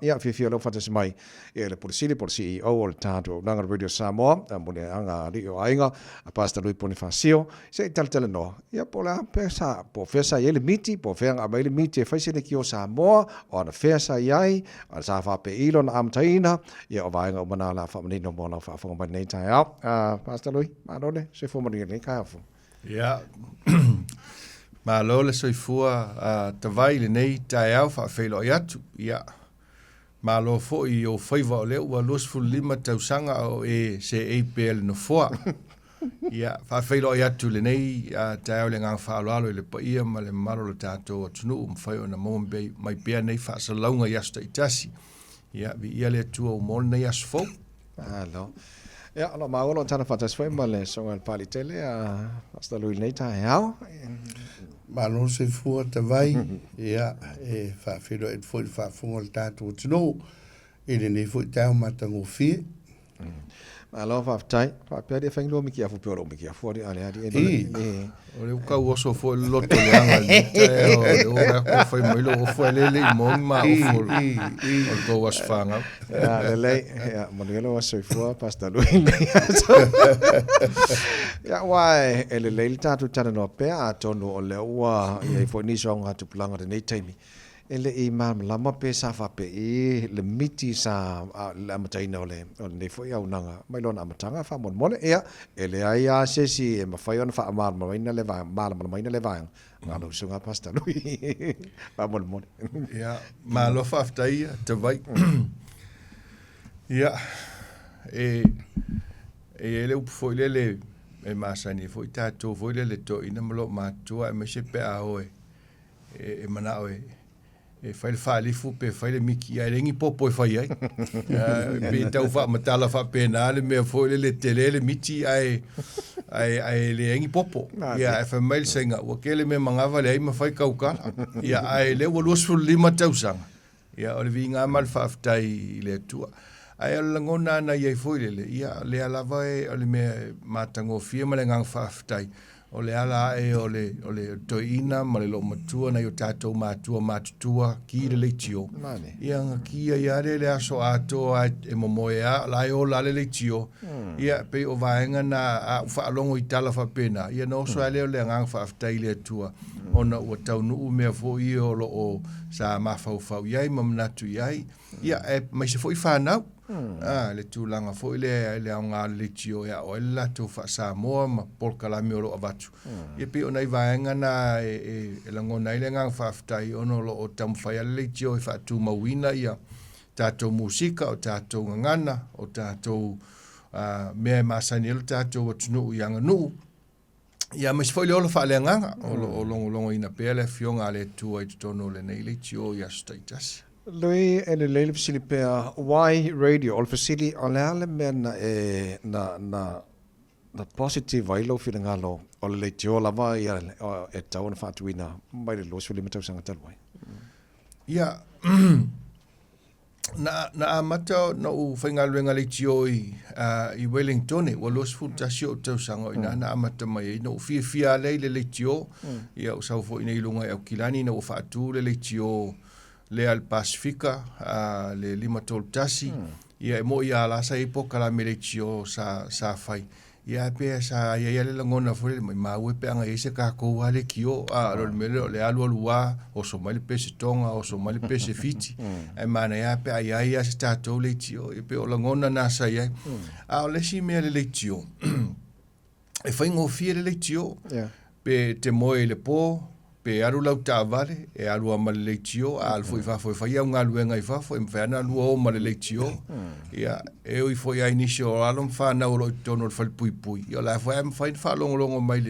ia fifia lo fatas mai e le polisili por CEO o le tato nanga Radio Samoa mo le anga rio ainga a Pastor Ponifasio se tal no ia pola pesa po fesa ele miti po fenga mai le miti fa se le ki o Samoa o na fesa iai a sa fa pe ilon amtaina ia o vainga o mana la fa menino mo na fa fo mai nei tai au Pastor Lui manole se fo mai nei ka fo ia ma lo le soifua Tavai Meni tai au fa felo iatu ia ma lo fo I o faiva o le ua losful lima tausanga o se APL no foa ia fa felo iatu le nei tai au le ngang fa alo le pa ia ma le malo le tato tunu fai ona mombe mai pia nei fa sa launga yasta itasi ia vi ia le tu o mon nei asfo alo ja, no maolo tana fatas foi male songa pali tele hasta lui neita hao. Ma no se fu Tavai ia fa filo et foi fa fungol tatu tno ele ne foi tau matango fi. Alo fa tai fa perde fa nglo miki afu polo miki afu ali ali o le ka oso fo loto le anga o ka foi mo fo le mon ma o ko was fanga ja le ja modelo was so fo pasta lui ja wai ele le tatu tana no pe a tonu o le ua e fo ni songa tu planga de nei taimi ele I mam lama pe sa fa pe le miti sa la mataina ole ne fo ia unanga mai lona matanga fa mon mole ia ele ai a se si e ma fa ona fa mal ma ina le va mal ma ina le va ngalo sunga pasta lui fa mon mole ia ma lo fa ftai Tavai ia ele fo le e masani fo tato fo le to ina mo ma tua e me se pe a oe e mana oe e fai le fu pe fai le miki ai rengi popo e fai ai pe tau fa matala fa penale me fo le tele le miti ai le rengi popo ia e fa mail senga o kele me mangava le ai ma fai kauka ia ai le wo los fu lima tausanga ia o le vinga mal fa ftai le tua ai la ngona na ia fo le ia le ala vai o le me matango fia ma le ngang fa ftai o le ala o le toina ma le lo matua na yo tato matua ki le tio ia ki ia le aso ato e momoea la o la le tio ia pe o vaenga na fa longo itala fa pena ia no so le ngang fa ftai le tua ona o tau nu me fo I o lo o sa ma fa ia mamna tu ia e mai se foi fa na le tūlanga fo le nga le tio ya o la tu fa Samoa ma polka la mi o avatu e pe ona vaenga na e lango na ile nga fa ftai ono lo o tam fa le tio fa tu mawina ia tato musika o tato ngana o tato me masanil tato tunu yanga nu ia mas foi le fa le nga o longo ina pele fionga le tu ai tono le nei le tio ya status Lui ele lele fisili pe why radio all facility ole men na positive vai lo feeling alo ole le tio la vai e tau na fatuina mai le los fili metau sanga talwai ia na amata no u fainga luenga le tio I Wellington e los fu tasio tau sanga ina na amata mai no fia le tio ia u sau fo ina ilunga e kilani no fatu le tio le al Pacifica le lima toltasi ia mo ia la sa epoca la meleccio sa fai ia pe sa ia le ngona fo mai ma we pe anga ese ka ko ale kio lo mele le alu lua o so mai pe tonga o so mai pe fiti e mana ia pe ia sta to le tio e pe o ngona na sa ia le si me le tio e fai ngo fiere le tio pe te moe le po pe aru lau Tavai e aru ama le tio al foi fa ia nga luenga I fa foi mfana lu o ma le tio ia e o foi a inicio alom fa na o tono fal pui ia la foi am fa longo mai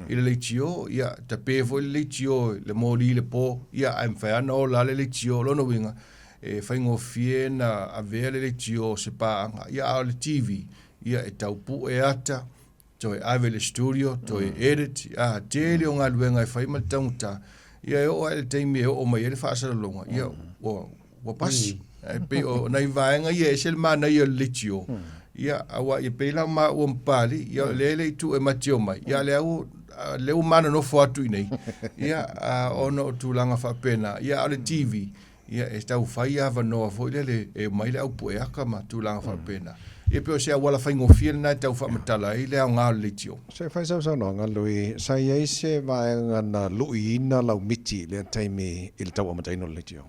le tio ia ta pe foi le tio le moli le po ia am fa na o la le tio lo no winga e fa ngo fiena a ver le tio se pa ia le TV ia e tau pu e ata to ave le studio to edit tele o ngaluenga fai mal tauta ia o el time o mai ele fa sa longa ia o pasi pe o nai vaenga ia sel mana ia litio ia awa ia pe la ma o mpali ia lele tu e matio mai ia le o mana no foatu nei ia ono tulanga fa pena ia ale TV ia e tau fai ava noa foi le e mai le au poe aka ma tūlanga whapena. E peo se awala whai ngofia na tau whamatala i le au ngā le tio. Se whai sau no ngā lui, sa iei se vaenga na lui ina lau miti le taimi i le tau amataino le tio.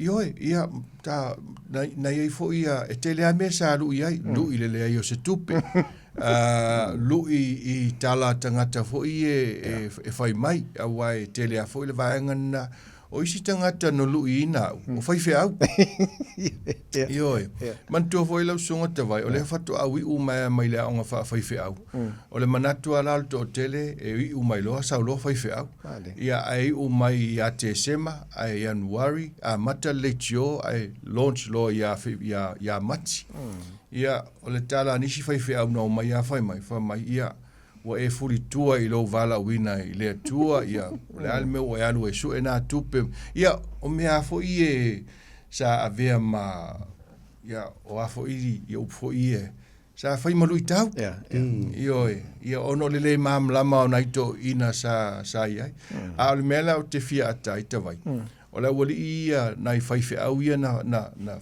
Ioi, ia, na iei fo ia, e te lea me sa lui ai, lui le lea io se tupe. Lui i tala tangata fo i e whai mai, awai te lea fo i le vaenga na, o isi tangata no lui ina, o whai whea au. Ioi, mantua fo i lau sunga Tavai, o le whatu au i mai lea onga whai whea au. O le manatua lalto o tele, e i mai loa, sau loa whai whea au. Ia ai mai i a te sema, ai Januari, a mata le tio, ai launch loa ia mati. Ia, o le tala nisi whai whea au na o mai a whai mai, ia, wa e furi tua i lo vala wina i lea tua, ia, o le alme o e alu e su e nā tupe, ia, o mea fo i e sa avea ma, ia, o a fo i upfo i e, sa whai malu i tau, ia, ono le maam lama o naito ina sa iai, a o le mea o te fia ata i Tavai. O la wali ia na i whai au ia na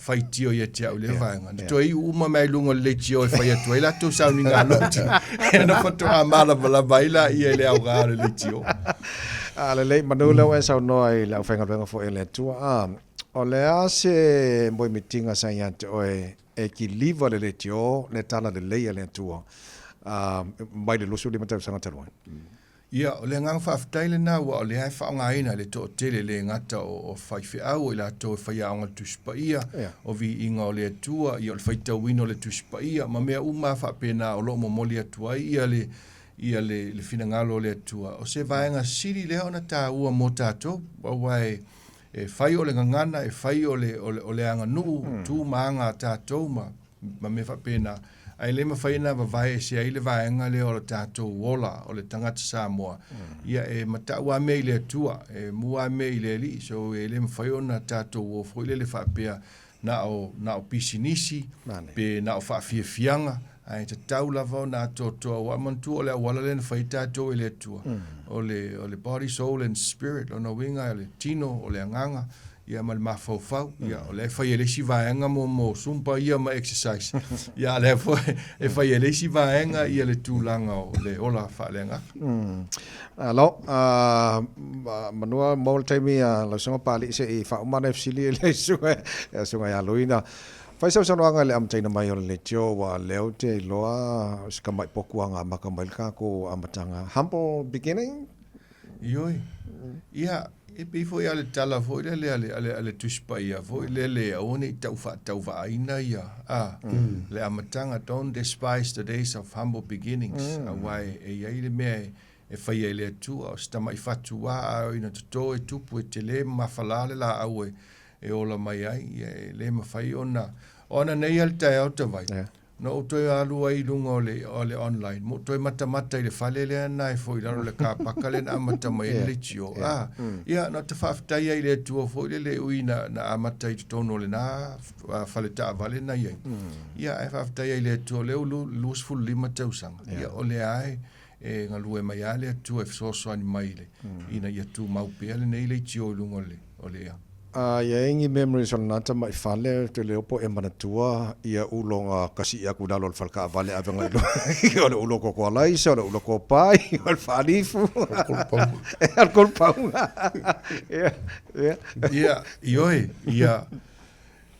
whai tio ia te au le vaenga. To i uma mai lunga le tio e whai atu. Ila tu sau ni ngā loti. E na whatu a mara bala baila ia le au gāre le tio. Le manu leo e sau noa i le au whainga ruenga fo e le tua. O le a se moi mitinga sa ia te oe e ki liva le tio le tala le leia le tua. Mai le lusu li matau sanga taruan. Ia, o le ngang whaftaile nā wa o le hai whaonga ina le tō tele le ngata o whai whiau i la tō whai aonga tuspa ia o vi inga o le atua i o le whaitau wino le tuspa ia ma mea uma whapena o lo momoli atua ia le finangalo le atua o se vaenga siri lea ona tā ua mo tātou wa wai e whai o le ngangana e whai o le anga nuu tū maanga tātou ma me whapena ai le mawhaina wawai e se ai le vaenga le o le tātou wola o le tangata Samoa. Ia e mataua me i le atua, e mua me i le li, so e le mawhaiona tātou o fwile le whapea na o pisinisi, pe na o whaafiafianga, ai te tau lava o nā tōtoa wa mantu o le awala le na whai tātou i le atua. O le body, soul and spirit, o na winga, o le tino, o le anganga, ia ma le mafau ia o le fai ele si vaenga mo sumpa ia ma exercise ia le e fai ele si vaenga ia le tūlanga o le ola whalenga alo manua mo taimi la songa pali se i fa umana fsili le sunga ya loina fai sa songa le am taina mai o le tio wa leo te loa ska mai pokuanga maka mai ko amatanga humble beginning ioi ia e pe foi ale tala foi le tuspa ia foi le oni tau va aina ia le amatanga don't despise the days of humble beginnings awai e ia le me e fai ele tu o sta mai fatu wa ina to e tupu e te le mafalale la au e ola mai ai le mafai ona nei al tai au Tavai no toi alu ai lunga ole online mo toi mata i le fale le ana e foi laro le kapaka le na amata mai le tio ia no te whaftai ai le tua foi le uina na amata i tono le na fale ta vale na ia e whaftai ai le tua le lus ful lima tausanga ia ole ai e ngalue mai ale tua e fisoso ani mai le ina ia tu mau pia le nei le tio lunga ole ia ia ingi memories on nata mai fale te leopo e manatua ia ulonga kasi ia kudalo al falka vale avenga o le uloko ko lai so le uloko pai o le falifu al kolpau ia ia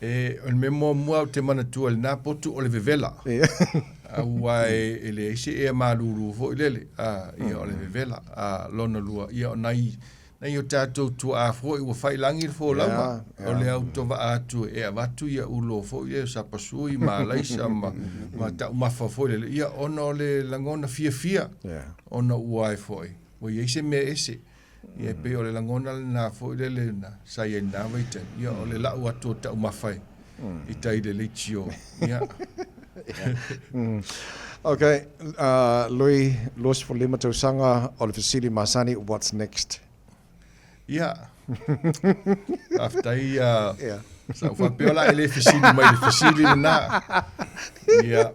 e on memo mua te manatua le napotu o le vevela awai ele se e malulu fo lele ia o le vevela lona lua ia nai na yo tato tu a fo i whai langi fo lawa o le au tova atu e avatu ia ulo fo ia sa pasui ma laisa ma ta mafa fo le ia ono le langona fia ono uai foi o ia se me ese ia pe o le langona na fo le na sa ia na vaita ia o le la atu ta mafai i tai le lichio ia okay Louis los for lima to sanga o le Vasili Masani what's next. Ia. After sa whapiola ele fisili mai le fisili na. Ia.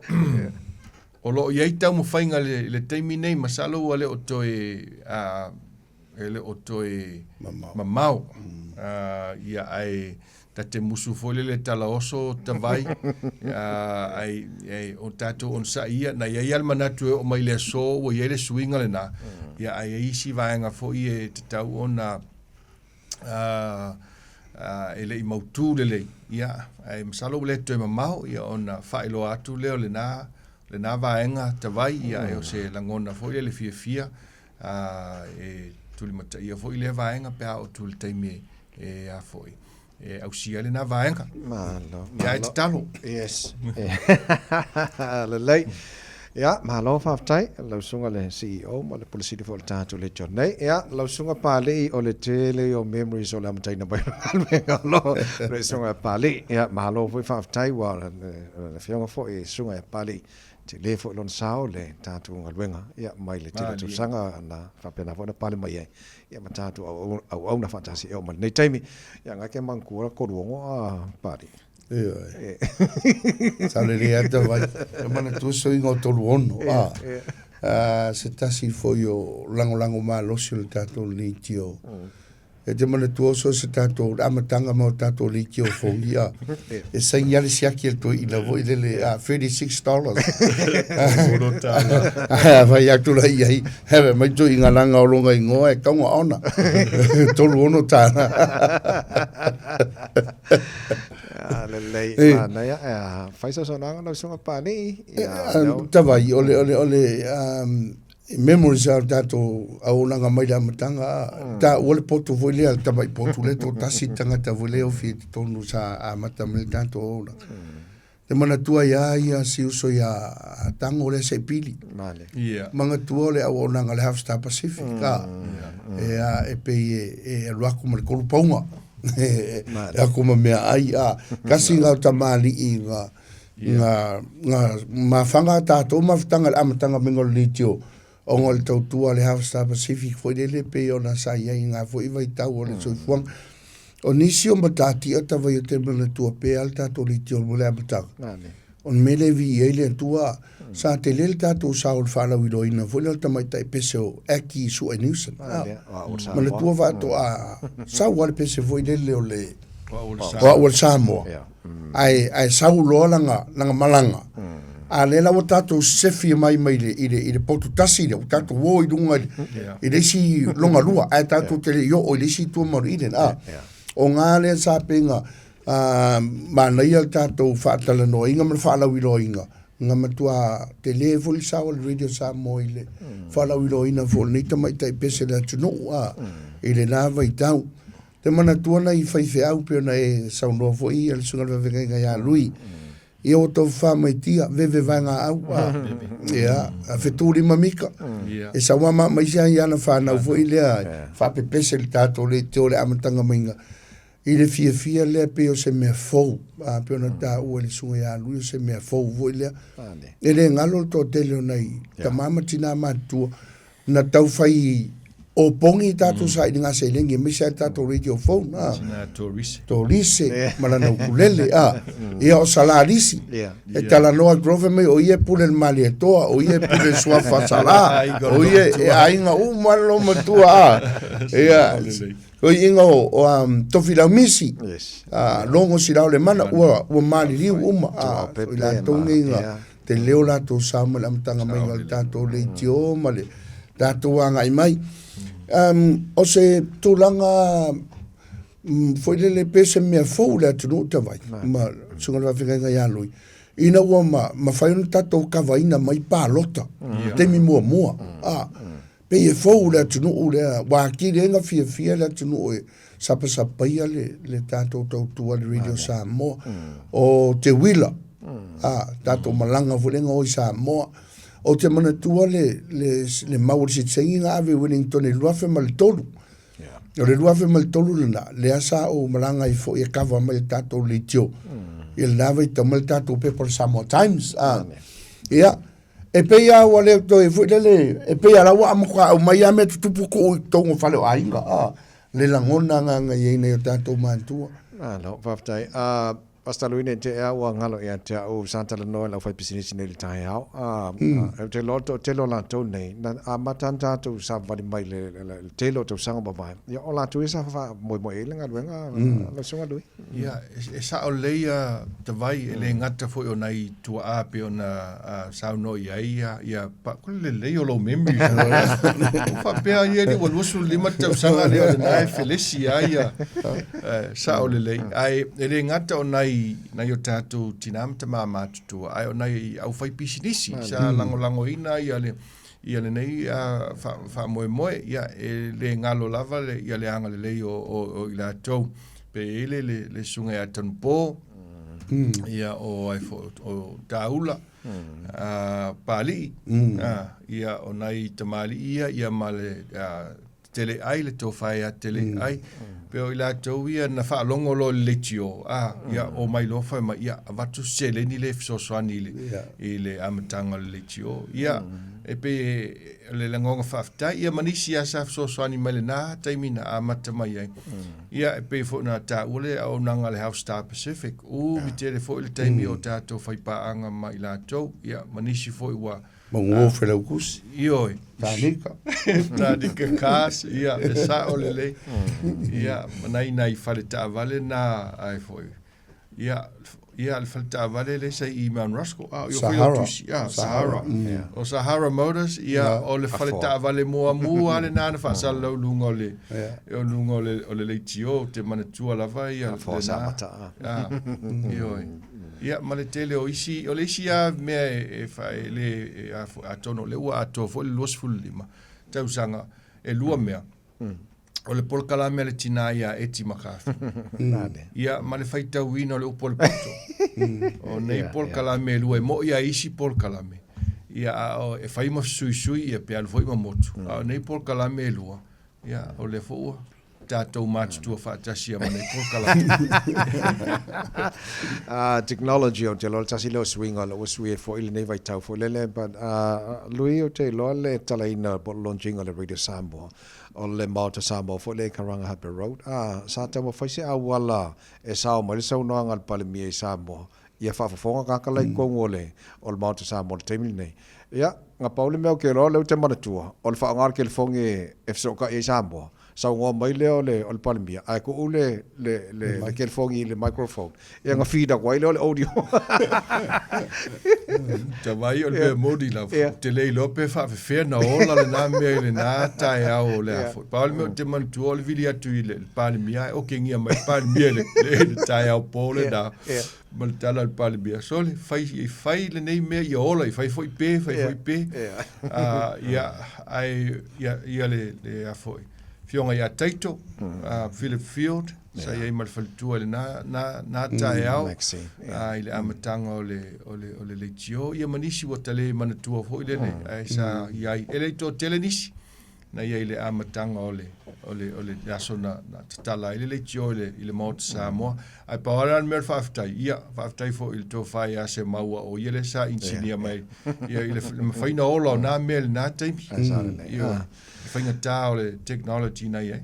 O lo ia tau mo whainga le teimi nei masalo wale o toi ele o toi mamau ia ai ta te musu foi le tala oso Tavai ai o tato on sa ia na ia al manatu o mai le so o ia le swinga le na ia ai isi vaenga foi e te tau ona ele i mautu le ia ai masalo le te mamau ia ona failo atu leo le na vaenga Tavai ia e o se langona foi le fia e tuli mata ia foi le vaenga pe o tuli taimi e a foi au sia le na vaenga malo ia te talo yes le lei ia malo faftai lo sunga le CEO mo le policy de volta to le jonai ia lo sunga pali o le tele o memories o la mtai na bai lo le sunga pali ia malo foi faftai wa le fianga fo e sunga pali te le fo lon sao le tatu ngalwenga ia mai le tele tu sanga na fa pena fo na pali mai ia matatu au na fantasi e o mal nei taimi ia nga ke mangkura ko ruongo pali Saleria Tavai. Mana tu so ingo tolu ono. Se tasi foi o lango malo si le tato litio. E te mana tu so se tato amatanga mo tato litio fo ia. E segnale si aki el to ila voi dele $36. Vai atu la ia. Have mai tu inga langa o longa ingo e kaunga ona. Tolu ono tana. Le lei na ya faisa sonanga no sunga pani Tavai ole memories al tato au nanga mai da matanga ta ole potu voile al Tavai potu le to tasi tanga ta voile o fi tonu sa a mata mil tanto ona te mana tua ia si uso ia tango le se pili manga tua le au nanga le half star Pacific e pe e luaku mal kolupaunga ya kuma mea ai kasi ngau tamali i nga mafanga tato mafutanga amatanga mengol litio o ngol tautua le half star Pacific foi le pe ona sa ia nga foi vai tau o le soifuang o nisi o matati ata vai o te mele tua pe al tato litio mo le amatanga on mele vi ele tua sa te lel tato sa o fala wiloina foi le tamai tai pese o aki su enusen ma le tua va to sa wal pese foi le o le o Samoa ai sa lo langa malanga a le la tato sefi mai ile potu tasi le tato wo i dunga ile si longa lua ai tato te yo o ile si tu mo ile o ngale sa penga ma nei al tato fatala no inga me fala wiloina nga matua telefoni sa o radio sa moile fala wiloina fo nei tamai tai pese la tuno ile na vai tau te mana tuana i fai fe au pe na e sa no fo i al sunga va venga ya lui e o to fa mai tia veve vanga au ia a feturi mamika e sa wa mai sia ya na fa na fo ile fa pe pese le tato le te ole amatanga minga ile fia le pe o se me fo pe ona ta o le sunga ya lui se me fo vo ile ele ngalo to tele nei ta mama tina ma tu na tau fai o pongi tatu sa inga se lengi me sa tatu radio phone to rise mala no kulele e o salarisi e tala no government o ie pule mali to o ie pule sua fa sala o ie e ainga u malo matua o inga o tofila misi longo sirao le mana o mali li uma la tonga te leo la to sama la mtanga mai ngal tato le tio male tato anga mai o se tulanga foi le pese me fo la tu Tavai ma sunga va fica ya lui ina wa ma fai un tato kavaina mai pa lota te mi mo pe e fo la tu no le wa ki le nga fia la tu no sapa ia le tato tu al radio Samoa o te wila tato malanga volenga o Samoa o te mana tua le mauri si tsenginga ave Wellington e luafe mal tolu. O le luafe mal tolu le asa o malanga i fo e kava mal tato le tio. Il lava i tamal tato pe por Samoa Times. Ia, e pe ia wale to e fo le e pe ia la wa amkwa o mai ame tupu ko tongo fale o ainga. Le langona nga ye ne tato mantua. No, faftai. Pasta luine te ua ngalo ia te au Santa Lanoa la fai pisinisi nei tai au. Te lo la tau nei. Na amatanta tu sa vali mai le te lo tu sanga babai. Ia o la tu isa fa mo ele nga luenga la sunga lui. Ia e sa o leia Tavai ele ngata foi o nai tua ape ona sa no ia pa ko le o lo membi. Fa pe ia ni wo su lima tu sanga le o nai Felicia ia. Sa o le ai ele ngata o nai o tatu tinam te mama tu ai o nai au fai pisinisi sa lango ina ia le nei fa moe ia le ngalo lava le ia le anga le o ila tau pe ele le sunga ya tanpo ia o ai fo o taula Papalii ia o nai tamali ia male tele ai le tofai a tele ai pe o ila tau ia na fa longo lo letio ia o mai lo fa ma ia vatu sele ni le so swani le amatanga letio ia e pe le langonga fa ia manisi ia sa so swani mai na taimina amata mai ai ia e pe fo na ta ule o nanga le House Star Pacific mi tele fo le taimi o tato fai pa anga mai la tau ia manisi fo wa Mongo Felaukus. Ioi. Tanika kas, ia, e sa o lele. Ia, nai whare ta vale na ai foi. Ia, le whare ta vale le sei i Mount Rushmore. Sahara. Sahara. O Sahara Motors, ia, o le whare ta vale mua le nana whaasa lau lunga o le. O lunga o le leitio, te manatua lava ia. Fosa mata. Ioi. Ia male tele o le isi a mea e fai le a tono le ua ato fo le luas fulima tau sanga e lua mea o le polkala mea le tina ia eti makafi ia male fai tau wina o le upol pato o nei polkala mea lua e mo ia isi polkala mea ia e fai ma sui ia pe al foi ma motu o nei polkala mea lua ia o le fo ua tatou matu tua whaatasia ma nei polkala technology o te lo tasi lo swing o lo swing fo ile nei vai tau fo lele but lui o te lo le tala ina po launching o le Radio Samoa o le Mauta Samoa fo le Karanga Happy Road sa te mo faise a wala e sa o mai sa no ngal Papalii Samoa ia fa fonga ka kala ko ngole o le Mauta Samoa te mi nei ia nga paule me o ke lo le te mana tua o le fa ngal ke le fonge e so ka e Samoa sa ngo mai le o Papalii ai ko ule le ke fongi le microphone e nga feed ko ile o audio Tavai o le modi la te le lope fa fe na ola le na me le na ta ya o le fo Paul me te man tu o le video tu le Papalii o ke ngia mai Papalii le ta ya o pole da mal tala al Papalii so le fai le nei me ya ola fai foi pe ia ai ia le a foi fionga ia taito Philip Field sa ia mal faltua le na tai au ai le amatanga o le leitio ia manisi wa tale manatua foi le ai sa ia ele to telenisi na ia le amatanga o le asona na tala ile leitio ile Mouta Samoa ai paola mer faftai fo il to fai a se maua o ile sa insinia mai ia ile faina ola na mel na taimi ia fainga tau le technology na ia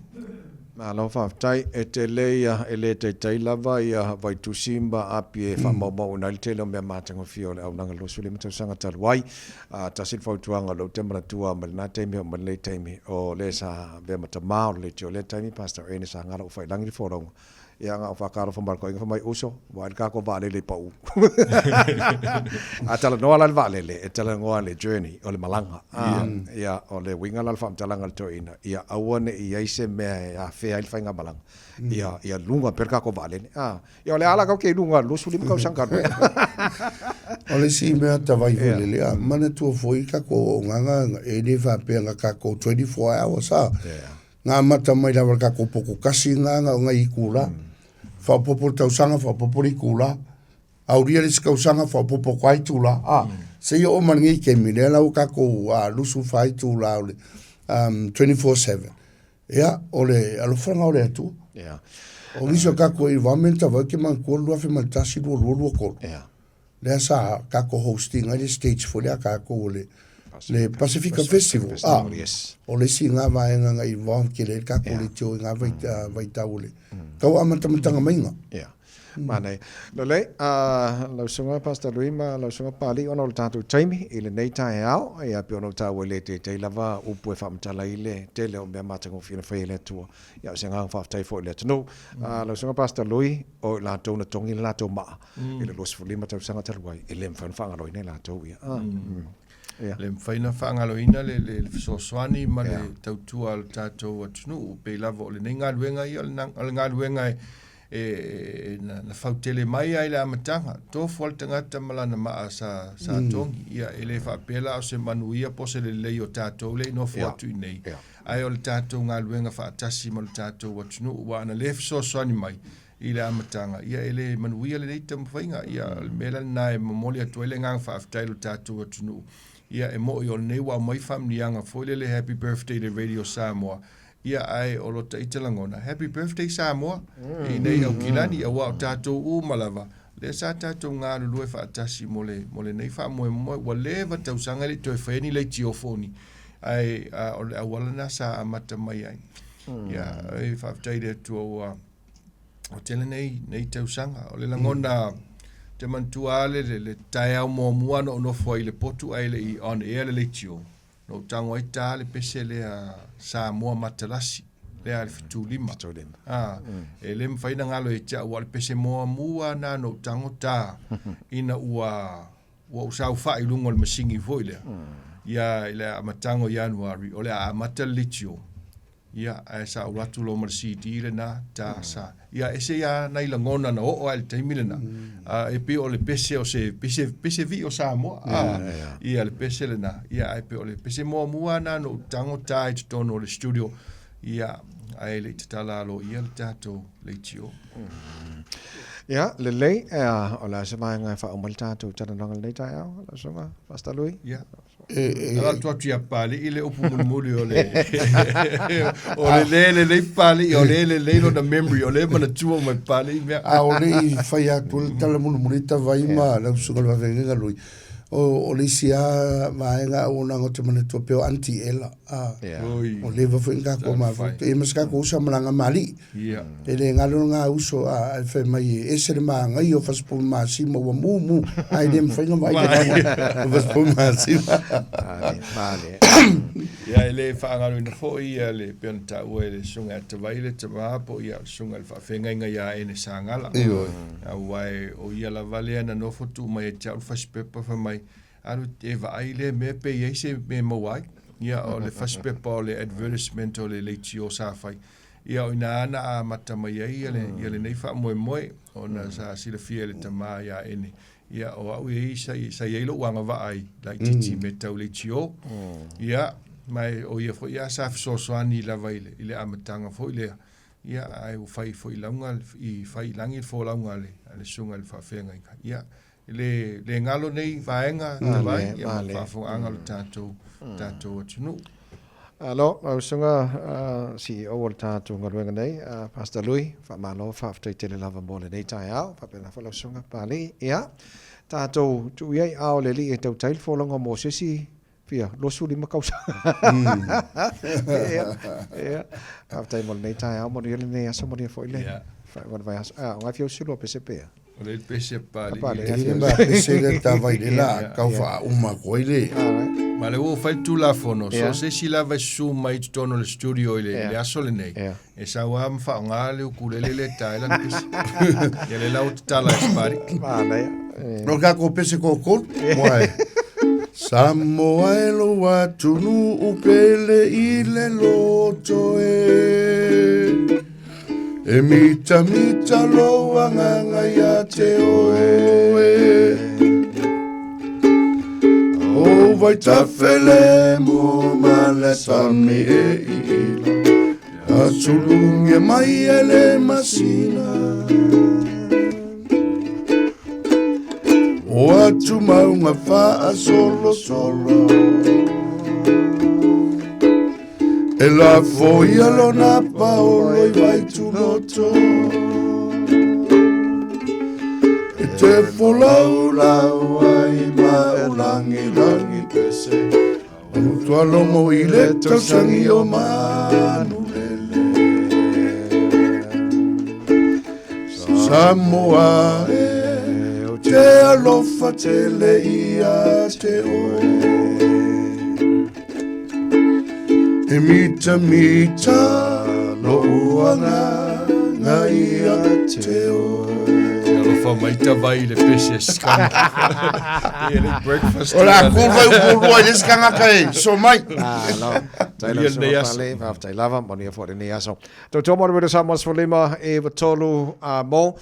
Alo fa tai e te leia e le te tai lava ia vai tu simba api e fa mo na le tele me matango fio le au nanga lo suli mata sanga talwai ta sit fo tuanga lo temra tua mal na te me mal le te me o le sa be mata mau le tio le te me pastor ene sa ngara o fai langi fo rongo ia nga fa karo fa marco inga fa mai uso wa ka ko vale le pau atala no ala vale le etala ngoa le journey o le malanga ia o le winga la fa talanga to ina ia awane ia ise me a fe ai fa nga malanga ia lunga per ka ko vale ia le ala ka ke lunga lu suli ka sanga o le si me Tavai le mana tu foi ka ko nganga e le fa pe nga ka ko 24 hours nga mata mai la ka ko poko kasi nga i kula fa popo tau sanga fa popo i kula au ria le ska usanga fa popo kwai tula se yo o mangi ke mi le la ka ko lusu fai tula 24/7 ya ole alo franga ole tu o viso ka ko i vamenta va ke man ko lu afi man tasi lu ko le sa ka ko hosting ale stage fo le ka ko le Pacifica Festival o le singa vai nga i vam ke le ka ko le tio nga vai taule ka o amata matanga mainga Manei. Lo le lo sunga Pastor Luima lo sunga pali ona lo tatu taimi ile nei tai ao ia pe ona tawa le te lava upu e whamtala ile te leo mea matango whina whai le tua. Ia se ngang whaftai fo ile tanu. Lo sunga Pastor Lui o la tau na tongi la tau maa. Ile lo sifulima tau sanga taluai ile mwhanu whangaroi nei la tau ia. Le mfaina whaangaloina le sosoani ma le tautua al tātou atunu pe lava o le nei ngā luenga i al ngā luenga na whautele mai ai le amatanga tofu al tangata malana maa sa tongi ia ele whaapela o se manuia po se le lei o tātou le no fuatu i nei ai o le tātou ngā luenga whaatasi ma le tātou atunu wa ana le sosoani mai i le amatanga ia ele manuia le nei tamwhainga ia le mela na e mamoli atu ele ngang whaaftailo tātou atunu ia e mo i o nei wa mai famnianga foile le happy birthday le Radio Samoa ia ai o lo taitelangona happy birthday Samoa i nei au kilani a wa tātou u malava le sa tātou ngā lulu e whaatasi mo le nei wha moe wa lewa tausanga le toi whaeni le tiofoni ai o le awalana sa amata mai ai ia ai whaaftaile atua o tele nei tausanga o le langona te mantua le tai au mua no foi le potu ai le i on air le tio no tango ai ta le pese le Samoa matalasi le al fitulima ele mfaina ngalo e tia wal pese mua na no tango ta ina ua usau fa i lungo le masingi voile ia ile amatango January ole a matalitio ia esa uratu lo marsidi le na ta sa ia ese ia na ilangona na o al taimilena e pe o le pese o se pese vi o Samoa ia le pese le na ia e pe o le pese mua na no tango tai tono le studio ia ai le tala lo ia le tato le tio ia le lei o la semanga fa o maltato tana ngal nei tai ao la songa Pastor Lui ia ala tua pali ile upu mulmuli ole le pali ole lo na memory ole mana tua mai pali me ole fai atu tala mulmuli Tavai ma la sugal va venga lui o le sia vaenga o na ngote mana tua peo anti ela o le va venga ko ma e maska ko usa malanga mali ele ngalo nga uso a fe mai ese ma ngai o fas por ma si mo mu ai dem fai mai fas por ma si vale ia ele whaangaro ina fōi ia le peonta ue le sunga Tavai le tamahapo ia sunga le whawhenga ia ene sāngala a wai o ia la vale ana nofo tu mai e tau whaspepa wha mai aru e vai le me pe iei se me mawai ia o le whaspepa o le advertisement o le leiti o sāwhai ia o ina ana a mata mai ia le nei wha moe o na sa sila fia le tama ia ene ia o au iei sa iei lo wanga vai lai titi me tau leiti o ia mai o ia foi ia sa sosoani lava ile amatanga foi le ia ai o fai foi launga I fai langi fo launga le sunga le fafenga ia le ngalo nei vaenga vai ia fa fo anga le tato tunu alo o sunga si o tato ngalwenga nei Pastor Lui fa malo fa after tele lava mole nei tai ao fa pena fa lo sunga pali ia tato tu ia ao le li e tau tail fo longa mo sesi pia lo suli ma causa ia after mol nei tai ao mo ile nei aso mo foi le fa vai nga fio silo PCP le pese pali ele ma pese le Tavai le la kau fa uma koile ma le o fai tu la fono so se si la vai su mai tono le studio le aso le nei e sa wa fa nga le ukulele le tai la pese ia le la utala spari vale no ka ko pese ko moai Samoa e lo atunu upele ile loto e mita lo anganga ya te oe o vai tafele mo male sami e ila asulunge mai ele masina o atu maunga faa solo e la foia lo na paolo I vai tu loto e te folau ai langi pese o tua longo I le tausangi o manu Samoa te alofa te leia te oe e mita lo uanga ngai a te oe Alofa mai Tavai le pese skanga. Breakfast. Ora kurva ukurua i skanga kai so mai no. Taila so pale after lava moni for the niaso. To tomo de Samoa for lima e tolu mo